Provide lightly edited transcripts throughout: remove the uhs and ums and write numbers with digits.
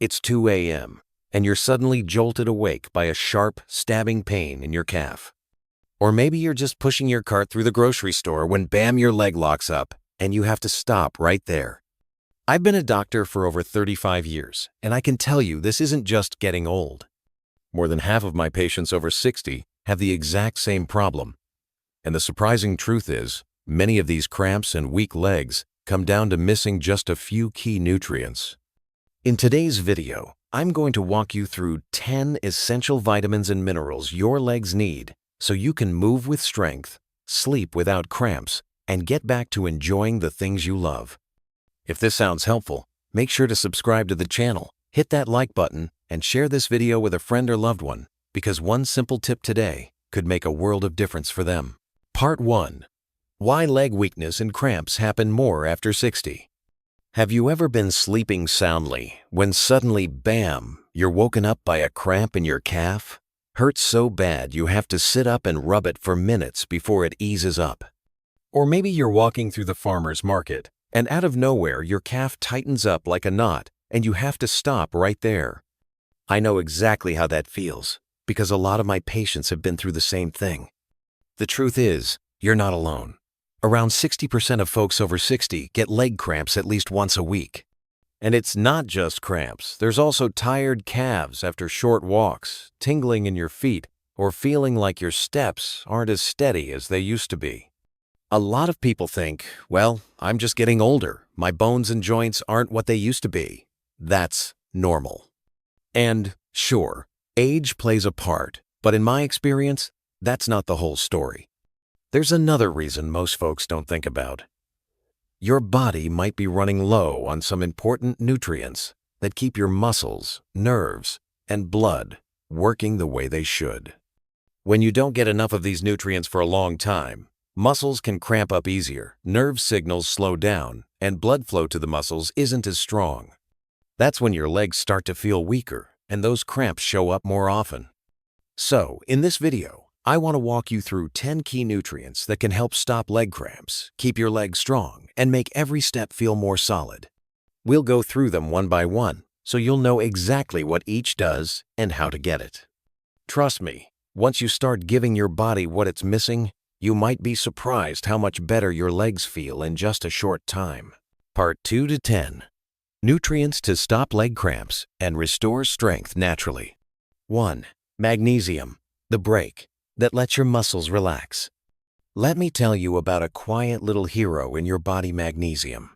It's 2 a.m., and you're suddenly jolted awake by a sharp, stabbing pain in your calf. Or maybe you're just pushing your cart through the grocery store when bam, your leg locks up, and you have to stop right there. I've been a doctor for over 35 years, and I can tell you this isn't just getting old. More than half of my patients over 60 have the exact same problem. And the surprising truth is, many of these cramps and weak legs come down to missing just a few key nutrients. In today's video, I'm going to walk you through 10 essential vitamins and minerals your legs need so you can move with strength, sleep without cramps, and get back to enjoying the things you love. If this sounds helpful, make sure to subscribe to the channel, hit that like button, and share this video with a friend or loved one, because one simple tip today could make a world of difference for them. Part 1. Why leg weakness and cramps happen more after 60. Have you ever been sleeping soundly when suddenly, bam, you're woken up by a cramp in your calf? Hurts so bad you have to sit up and rub it for minutes before it eases up. Or maybe you're walking through the farmer's market, and out of nowhere your calf tightens up like a knot, and you have to stop right there. I know exactly how that feels, because a lot of my patients have been through the same thing. The truth is, you're not alone. Around 60% of folks over 60 get leg cramps at least once a week. And it's not just cramps. There's also tired calves after short walks, tingling in your feet, or feeling like your steps aren't as steady as they used to be. A lot of people think, well, I'm just getting older. My bones and joints aren't what they used to be. That's normal. And sure, age plays a part, but in my experience, that's not the whole story. There's another reason most folks don't think about. Your body might be running low on some important nutrients that keep your muscles, nerves, and blood working the way they should. When you don't get enough of these nutrients for a long time, muscles can cramp up easier, nerve signals slow down, and blood flow to the muscles isn't as strong. That's when your legs start to feel weaker, and those cramps show up more often. So, in this video, I want to walk you through 10 key nutrients that can help stop leg cramps, keep your legs strong, and make every step feel more solid. We'll go through them one by one, so you'll know exactly what each does and how to get it. Trust me, once you start giving your body what it's missing, you might be surprised how much better your legs feel in just a short time. Part 2 to 10. Nutrients to stop leg cramps and restore strength naturally. 1. Magnesium, the brake that lets your muscles relax. Let me tell you about a quiet little hero in your body, magnesium.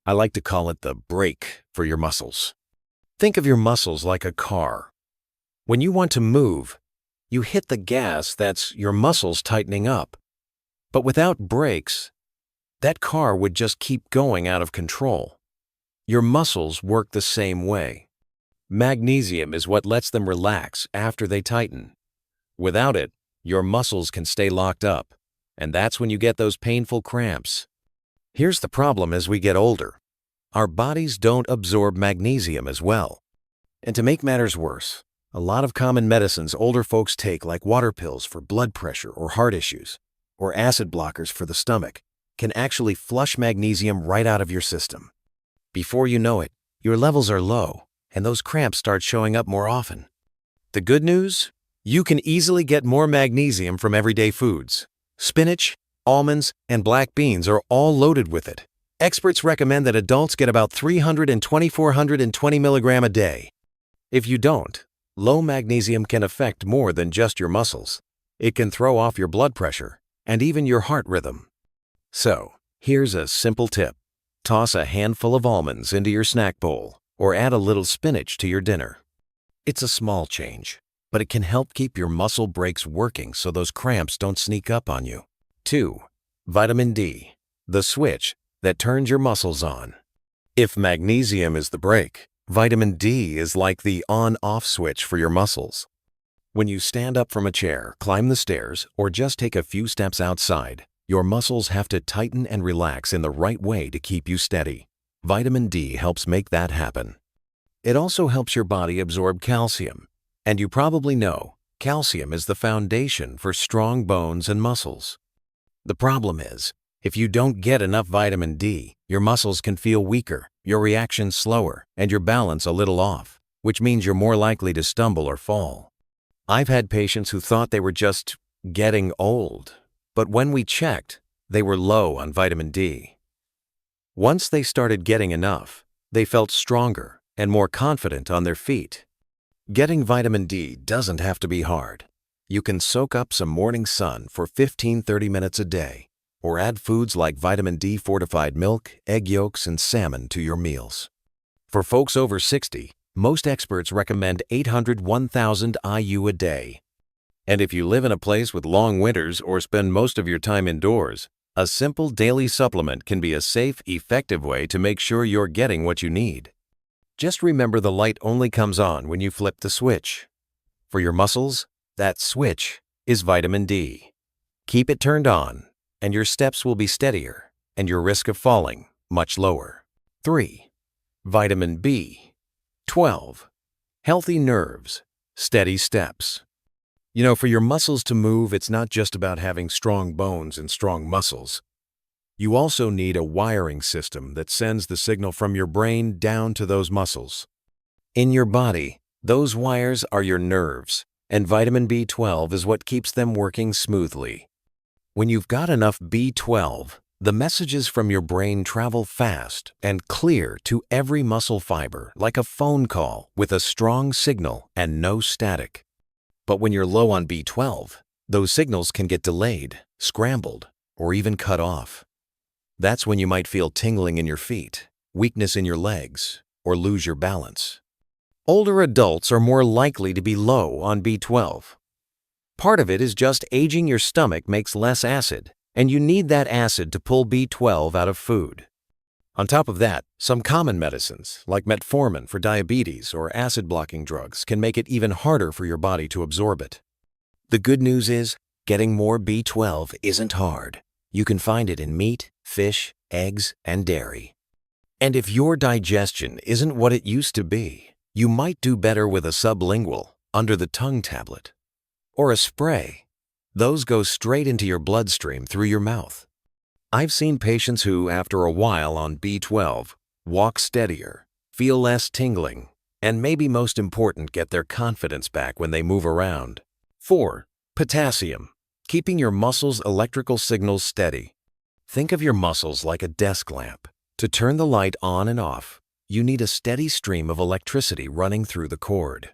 I like to call it the brake for your muscles. Think of your muscles like a car. When you want to move, you hit the gas, that's your muscles tightening up. But without brakes, that car would just keep going out of control. Your muscles work the same way. Magnesium is what lets them relax after they tighten. Without it, your muscles can stay locked up, and that's when you get those painful cramps. Here's the problem as we get older. Our bodies don't absorb magnesium as well. And to make matters worse, a lot of common medicines older folks take, like water pills for blood pressure or heart issues, or acid blockers for the stomach, can actually flush magnesium right out of your system. Before you know it, your levels are low, and those cramps start showing up more often. The good news? You can easily get more magnesium from everyday foods. Spinach, almonds, and black beans are all loaded with it. Experts recommend that adults get about 300 and 420 milligrams a day. If you don't, low magnesium can affect more than just your muscles. It can throw off your blood pressure and even your heart rhythm. So, here's a simple tip. Toss a handful of almonds into your snack bowl or add a little spinach to your dinner. It's a small change, but it can help keep your muscle brakes working so those cramps don't sneak up on you. 2. Vitamin D, the switch that turns your muscles on. If magnesium is the brake, vitamin D is like the on-off switch for your muscles. When you stand up from a chair, climb the stairs, or just take a few steps outside, your muscles have to tighten and relax in the right way to keep you steady. Vitamin D helps make that happen. It also helps your body absorb calcium. And you probably know, calcium is the foundation for strong bones and muscles. The problem is, if you don't get enough vitamin D, Your muscles can feel weaker, your reaction slower, and your balance a little off, which means you're more likely to stumble or fall. I've had patients who thought they were just getting old, but when we checked, they were low on vitamin D. Once they started getting enough, they felt stronger and more confident on their feet. Getting vitamin D doesn't have to be hard. You can soak up some morning sun for 15-30 minutes a day, or add foods like vitamin D fortified milk, egg yolks, and salmon to your meals. For folks over 60, most experts recommend 800-1,000 IU a day. And if you live in a place with long winters or spend most of your time indoors, a simple daily supplement can be a safe, effective way to make sure you're getting what you need. Just remember the light only comes on when you flip the switch. For your muscles, that switch is vitamin D. Keep it turned on, and your steps will be steadier, and your risk of falling much lower. 3. Vitamin B12. Healthy nerves, steady steps. For your muscles to move, it's not just about having strong bones and strong muscles. You also need a wiring system that sends the signal from your brain down to those muscles. In your body, those wires are your nerves, and vitamin B12 is what keeps them working smoothly. When you've got enough B12, the messages from your brain travel fast and clear to every muscle fiber like a phone call with a strong signal and no static. But when you're low on B12, those signals can get delayed, scrambled, or even cut off. That's when you might feel tingling in your feet, weakness in your legs, or lose your balance. Older adults are more likely to be low on B12. Part of it is just aging. Your stomach makes less acid, and you need that acid to pull B12 out of food. On top of that, some common medicines, like metformin for diabetes or acid-blocking drugs, can make it even harder for your body to absorb it. The good news is, getting more B12 isn't hard. You can find it in meat, fish, eggs, and dairy. And if your digestion isn't what it used to be, you might do better with a sublingual, under-the-tongue tablet, or a spray. Those go straight into your bloodstream through your mouth. I've seen patients who, after a while on B12, walk steadier, feel less tingling, and maybe most important, get their confidence back when they move around. 4. Potassium. Keeping your muscles' electrical signals steady. Think of your muscles like a desk lamp. To turn the light on and off, you need a steady stream of electricity running through the cord.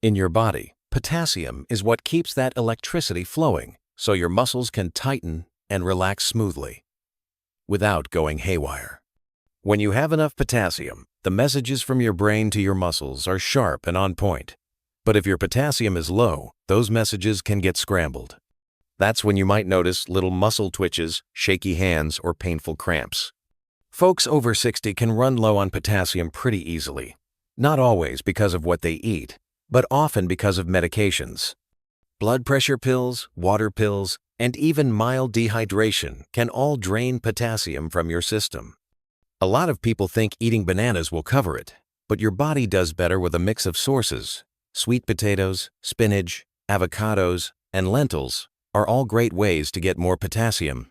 In your body, potassium is what keeps that electricity flowing, so your muscles can tighten and relax smoothly, without going haywire. When you have enough potassium, the messages from your brain to your muscles are sharp and on point. But if your potassium is low, those messages can get scrambled. That's when you might notice little muscle twitches, shaky hands, or painful cramps. Folks over 60 can run low on potassium pretty easily, not always because of what they eat, but often because of medications. Blood pressure pills, water pills, and even mild dehydration can all drain potassium from your system. A lot of people think eating bananas will cover it, but your body does better with a mix of sources. Sweet potatoes, spinach, avocados, and lentils are all great ways to get more potassium.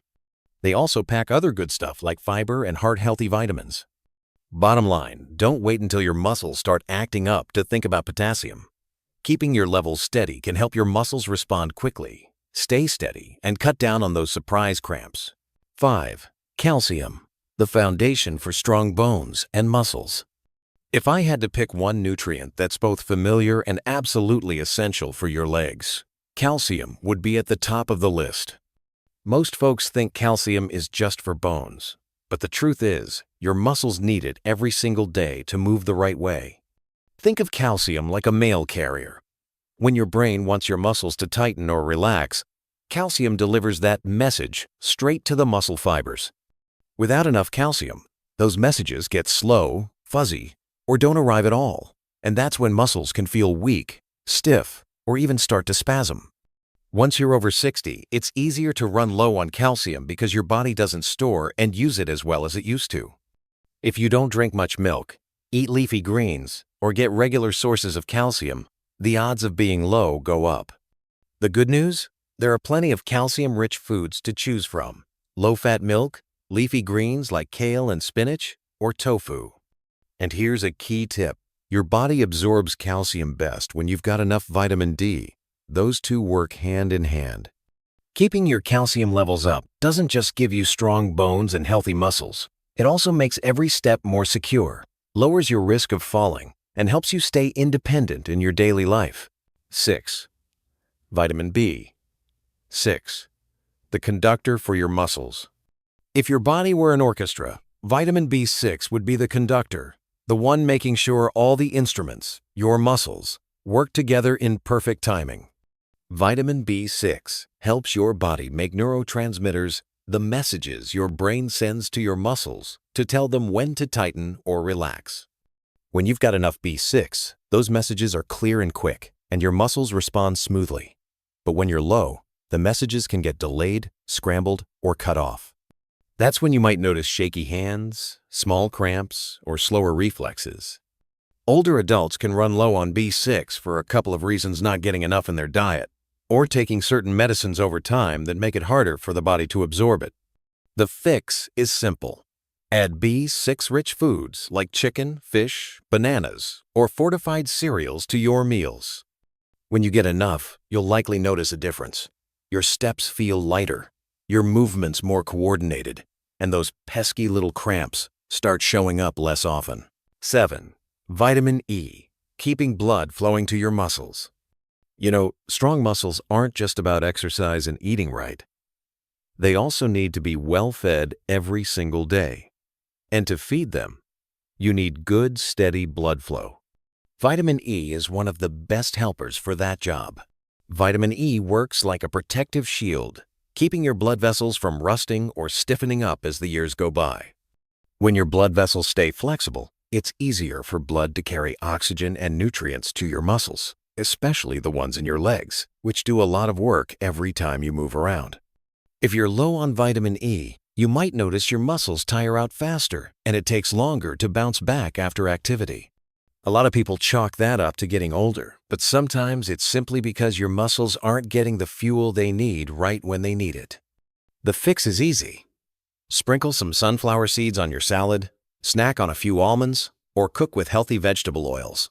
They also pack other good stuff like fiber and heart-healthy vitamins. Bottom line, don't wait until your muscles start acting up to think about potassium. Keeping your levels steady can help your muscles respond quickly, stay steady, and cut down on those surprise cramps. 5. Calcium, the foundation for strong bones and muscles. If I had to pick one nutrient that's both familiar and absolutely essential for your legs, calcium would be at the top of the list. Most folks think calcium is just for bones, but the truth is, your muscles need it every single day to move the right way. Think of calcium like a mail carrier. When your brain wants your muscles to tighten or relax, calcium delivers that message straight to the muscle fibers. Without enough calcium, those messages get slow, fuzzy, or don't arrive at all, and that's when muscles can feel weak, stiff, or even start to spasm. Once you're over 60, it's easier to run low on calcium because your body doesn't store and use it as well as it used to. If you don't drink much milk, eat leafy greens, or get regular sources of calcium, the odds of being low go up. The good news? There are plenty of calcium-rich foods to choose from. Low-fat milk, leafy greens like kale and spinach, or tofu. And here's a key tip. Your body absorbs calcium best when you've got enough vitamin D. Those two work hand in hand. Keeping your calcium levels up doesn't just give you strong bones and healthy muscles. It also makes every step more secure, lowers your risk of falling, and helps you stay independent in your daily life. 6. Vitamin B. 6. The conductor for your muscles. If your body were an orchestra, vitamin B6 would be the conductor, the one making sure all the instruments, your muscles, work together in perfect timing. Vitamin B6 helps your body make neurotransmitters, the messages your brain sends to your muscles to tell them when to tighten or relax. When you've got enough B6, those messages are clear and quick, and your muscles respond smoothly. But when you're low, the messages can get delayed, scrambled, or cut off. That's when you might notice shaky hands, small cramps, or slower reflexes. Older adults can run low on B6 for a couple of reasons: not getting enough in their diet, or taking certain medicines over time that make it harder for the body to absorb it. The fix is simple. Add B6-rich foods like chicken, fish, bananas, or fortified cereals to your meals. When you get enough, you'll likely notice a difference. Your steps feel lighter, your movements more coordinated, and those pesky little cramps start showing up less often. 7. Vitamin E, keeping blood flowing to your muscles. You know, strong muscles aren't just about exercise and eating right. They also need to be well fed every single day. And to feed them, you need good, steady blood flow. Vitamin E is one of the best helpers for that job. Vitamin E works like a protective shield, keeping your blood vessels from rusting or stiffening up as the years go by. When your blood vessels stay flexible, it's easier for blood to carry oxygen and nutrients to your muscles, especially the ones in your legs, which do a lot of work every time you move around. If you're low on vitamin E, you might notice your muscles tire out faster, and it takes longer to bounce back after activity. A lot of people chalk that up to getting older, but sometimes it's simply because your muscles aren't getting the fuel they need right when they need it. The fix is easy. Sprinkle some sunflower seeds on your salad, snack on a few almonds, or cook with healthy vegetable oils.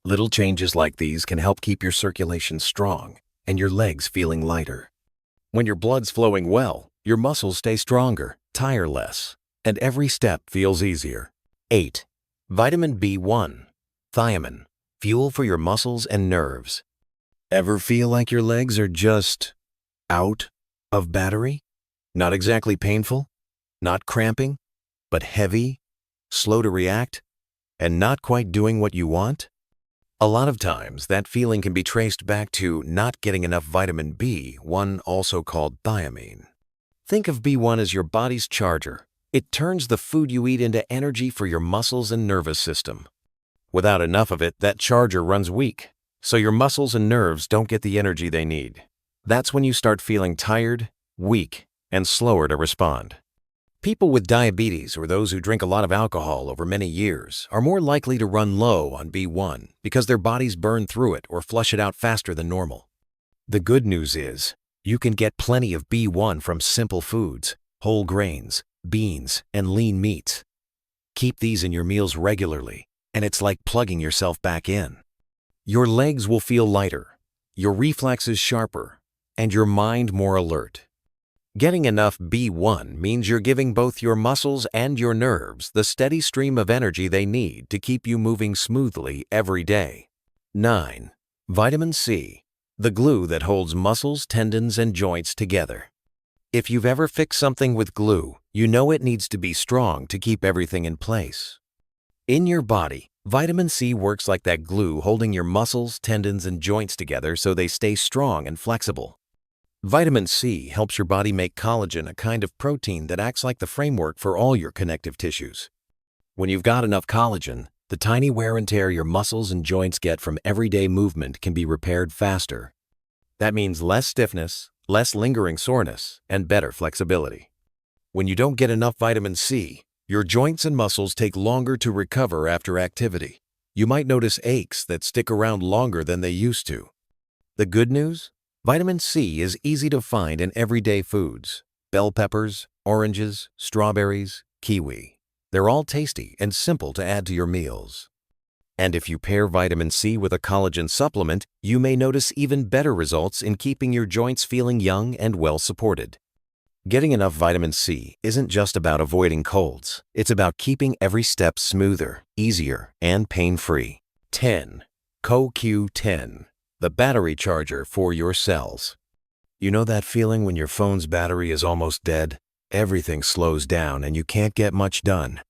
Little changes like these can help keep your circulation strong and your legs feeling lighter. When your blood's flowing well, your muscles stay stronger, tire less, and every step feels easier. 8. Vitamin B1, thiamine, fuel for your muscles and nerves. Ever feel like your legs are just out of battery? Not exactly painful, not cramping, but heavy, slow to react, and not quite doing what you want? A lot of times, that feeling can be traced back to not getting enough vitamin B1, also called thiamine. Think of B1 as your body's charger. It turns the food you eat into energy for your muscles and nervous system. Without enough of it, that charger runs weak, so your muscles and nerves don't get the energy they need. That's when you start feeling tired, weak, and slower to respond. People with diabetes or those who drink a lot of alcohol over many years are more likely to run low on B1 because their bodies burn through it or flush it out faster than normal. The good news is, you can get plenty of B1 from simple foods, whole grains, beans, and lean meats. Keep these in your meals regularly, and it's like plugging yourself back in. Your legs will feel lighter, your reflexes sharper, and your mind more alert. Getting enough B1 means you're giving both your muscles and your nerves the steady stream of energy they need to keep you moving smoothly every day. 9. Vitamin C, the glue that holds muscles, tendons, and joints together. If you've ever fixed something with glue, you know it needs to be strong to keep everything in place. In your body, vitamin C works like that glue holding your muscles, tendons, and joints together so they stay strong and flexible. Vitamin C helps your body make collagen, a kind of protein that acts like the framework for all your connective tissues. When you've got enough collagen, the tiny wear and tear your muscles and joints get from everyday movement can be repaired faster. That means less stiffness, less lingering soreness, and better flexibility. When you don't get enough vitamin C, your joints and muscles take longer to recover after activity. You might notice aches that stick around longer than they used to. The good news? Vitamin C is easy to find in everyday foods. bell peppers, oranges, strawberries, kiwi. They're all tasty and simple to add to your meals. And if you pair vitamin C with a collagen supplement, you may notice even better results in keeping your joints feeling young and well supported. Getting enough vitamin C isn't just about avoiding colds. It's about keeping every step smoother, easier, and pain-free. 10. CoQ10, the battery charger for your cells. You know that feeling when your phone's battery is almost dead? Everything slows down and you can't get much done.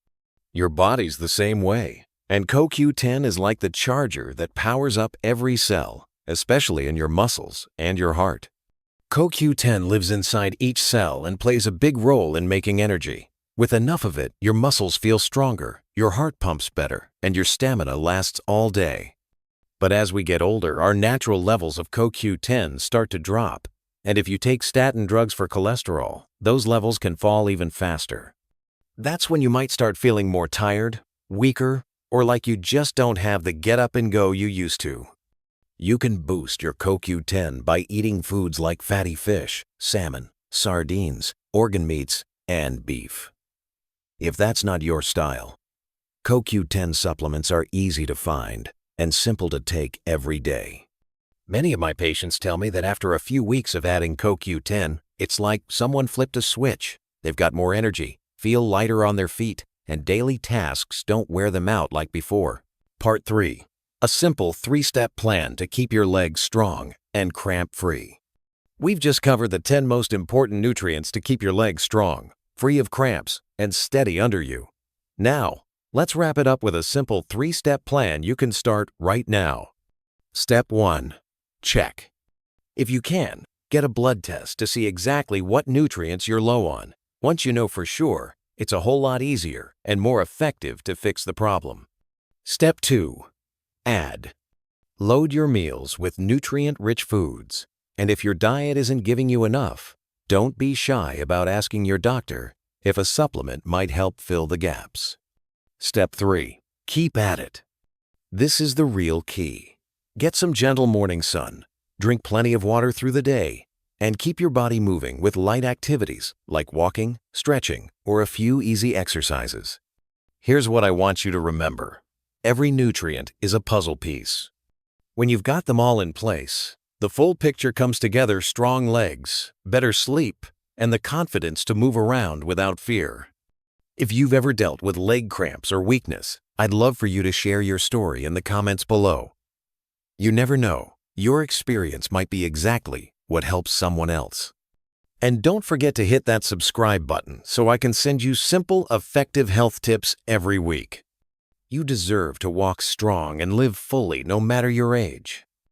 Your body's the same way. And CoQ10 is like the charger that powers up every cell, especially in your muscles and your heart. CoQ10 lives inside each cell and plays a big role in making energy. With enough of it, your muscles feel stronger, your heart pumps better, and your stamina lasts all day. But as we get older, our natural levels of CoQ10 start to drop. And if you take statin drugs for cholesterol, those levels can fall even faster. That's when you might start feeling more tired, weaker, or like you just don't have the get up and go you used to. You can boost your CoQ10 by eating foods like fatty fish, salmon, sardines, organ meats, and beef. If that's not your style, CoQ10 supplements are easy to find and simple to take every day. Many of my patients tell me that after a few weeks of adding CoQ10, it's like someone flipped a switch. They've got more energy, feel lighter on their feet, and daily tasks don't wear them out like before. Part 3. A simple 3-step plan to keep your legs strong and cramp-free. We've just covered the 10 most important nutrients to keep your legs strong, free of cramps, and steady under you. Now, let's wrap it up with a simple 3-step plan you can start right now. Step 1. Check. If you can, get a blood test to see exactly what nutrients you're low on. Once you know for sure, it's a whole lot easier and more effective to fix the problem. Step 2. Add. Load your meals with nutrient-rich foods. And if your diet isn't giving you enough, don't be shy about asking your doctor if a supplement might help fill the gaps. Step 3. Keep at it. This is the real key. Get some gentle morning sun, drink plenty of water through the day, and keep your body moving with light activities like walking, stretching, or a few easy exercises. Here's what I want you to remember. Every nutrient is a puzzle piece. When you've got them all in place, the full picture comes together: strong legs, better sleep, and the confidence to move around without fear. If you've ever dealt with leg cramps or weakness, I'd love for you to share your story in the comments below. You never know, your experience might be exactly what helps someone else. And don't forget to hit that subscribe button so I can send you simple, effective health tips every week. You deserve to walk strong and live fully no matter your age.